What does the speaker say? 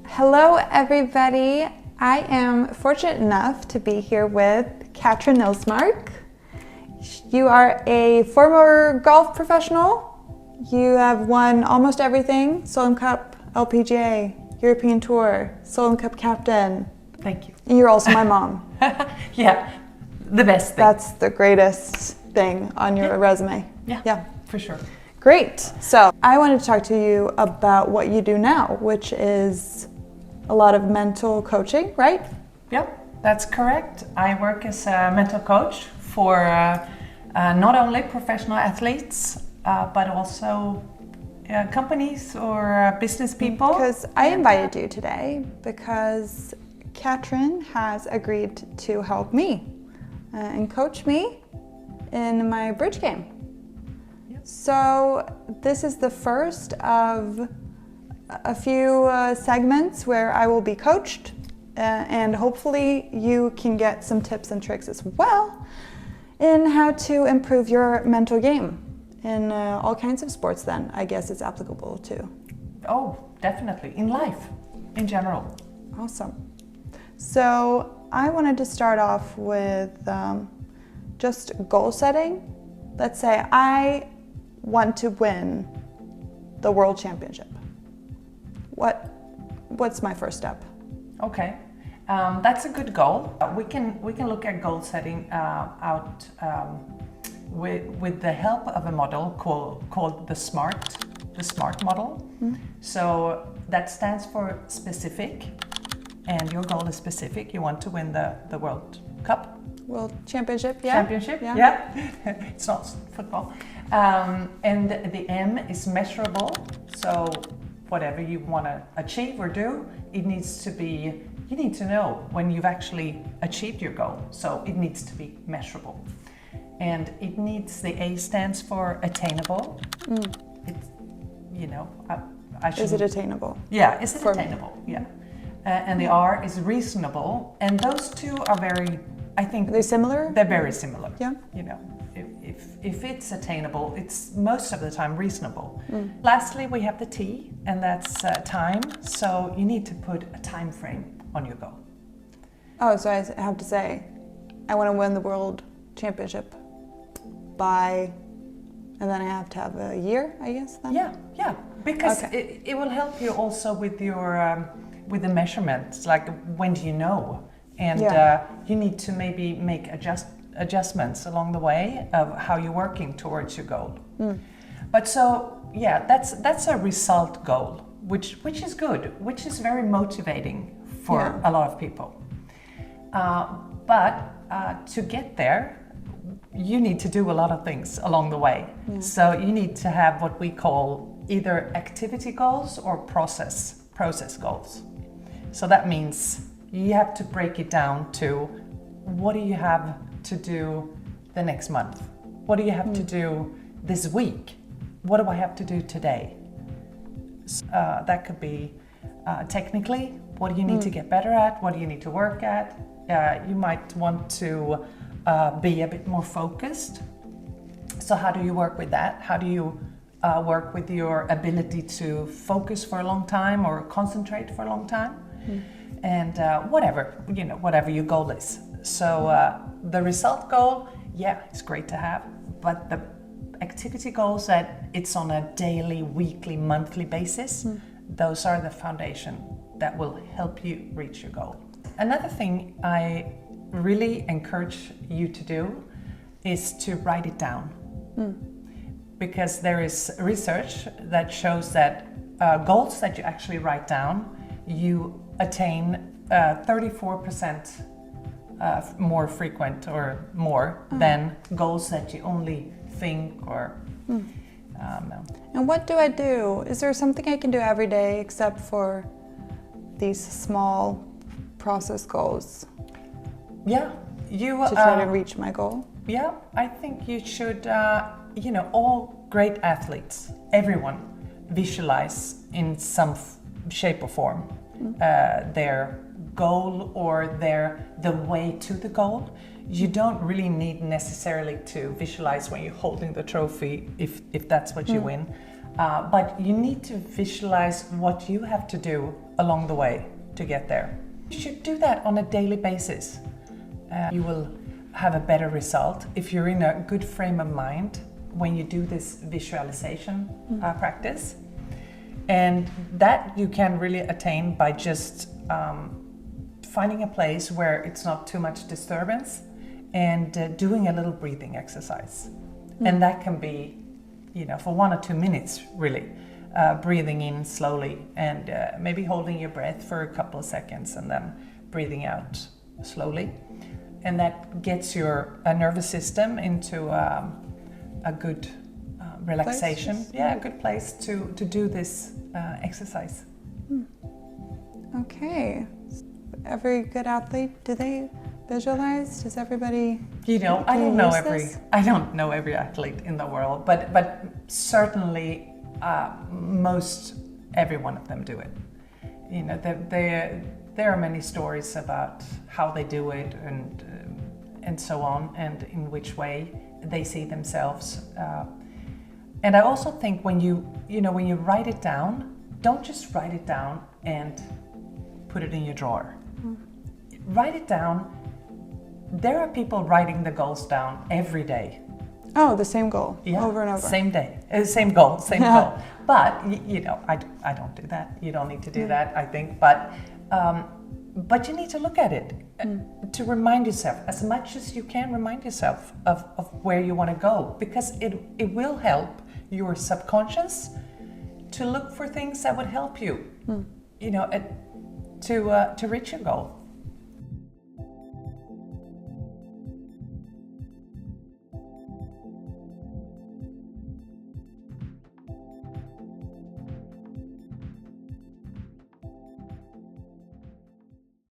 Hello everybody. I am fortunate enough to be here with Catrin Nilsmark. You are a former golf professional. You have won almost everything: Solheim Cup, LPGA, European Tour, Solheim Cup captain. Thank you. And you're also my mom. Yeah, the best thing. That's the greatest thing on your resume. Yeah, for sure. Great. So I wanted to talk to you about what you do now, which is a lot of mental coaching, right? Yeah, that's correct. I work as a mental coach for not only professional athletes, but also companies or business people. Because I invited you today because Catrin has agreed to help me and coach me in my bridge game. Yep. So this is the first of a few segments where I will be coached and hopefully you can get some tips and tricks as well in how to improve your mental game in all kinds of sports. Then I guess it's applicable to. Oh, definitely. In life, in general. Awesome. So I wanted to start off with just goal setting. Let's say I want to win the World Championship. What's my first step? Okay, that's a good goal. We can look at goal setting out with the help of a model called the SMART model. Mm-hmm. So that stands for specific, and your goal is specific. You want to win the World Cup. World Championship, yeah. Championship, yeah. It's not football. And the M is measurable. So whatever you want to achieve or do, it needs to be, you need to know when you've actually achieved your goal. So it needs to be measurable. And it needs, the A stands for attainable. It's, Is it attainable? Yeah, is it attainable? Yeah. And the R is reasonable. And those two are very, I think. They're similar? They're very similar. Yeah. If it's attainable, it's most of the time reasonable. Lastly, we have the T, and that's time. So you need to put a time frame on your goal. Oh, so I have to say, I want to win the World Championship by, and then I have to have a year, I guess, then? Yeah, because it will help you also with your with the measurements, like when do you know? And you need to maybe make adjustments along the way of how you're working towards your goal. But so that's a result goal, which is good, which is very motivating for a lot of people. But to get there, you need to do a lot of things along the way. So you need to have what we call either activity goals or process goals. So that means you have to break it down to what do you have to do the next month? What do you have to do this week? What do I have to do today? That could be technically, what do you need to get better at? What do you need to work at? You might want to be a bit more focused. So how do you work with that? How do you work with your ability to focus for a long time or concentrate for a long time? And whatever your goal is. So the result goal, it's great to have, but the activity goals that it's on a daily, weekly, monthly basis, those are the foundation that will help you reach your goal. Another thing I really encourage you to do is to write it down. Because there is research that shows that goals that you actually write down, you attain 34% more frequent or more than goals that you only think or no. And what do I do? Is there something I can do every day except for these small process goals? Yeah, to try to reach my goal? Yeah, I think you should, all great athletes, everyone, visualize in some shape or form their goal or the way to the goal. You don't really need necessarily to visualize when you're holding the trophy if that's what you win. but you need to visualize what you have to do along the way to get there. You should do that on a daily basis. You will have a better result if you're in a good frame of mind when you do this visualization practice. And that you can really attain by just finding a place where it's not too much disturbance and doing a little breathing exercise. And that can be, for 1 or 2 minutes, really. Breathing in slowly and maybe holding your breath for a couple of seconds and then breathing out slowly. And that gets your nervous system into a good relaxation. A good place to do this exercise. Okay. Every good athlete, do they visualize? Does everybody? I don't know every athlete in the world, but certainly most every one of them do it. There are many stories about how they do it and so on, and in which way they see themselves. And I also think when you write it down, don't just write it down and put it in your drawer. Write it down. There are people writing the goals down every day. Oh, the same goal, over and over. Same day, same goal, same goal. But I don't do that. You don't need to do that, I think. But you need to look at it to remind yourself, as much as you can remind yourself of where you want to go, because it will help your subconscious to look for things that would help you, to reach your goal.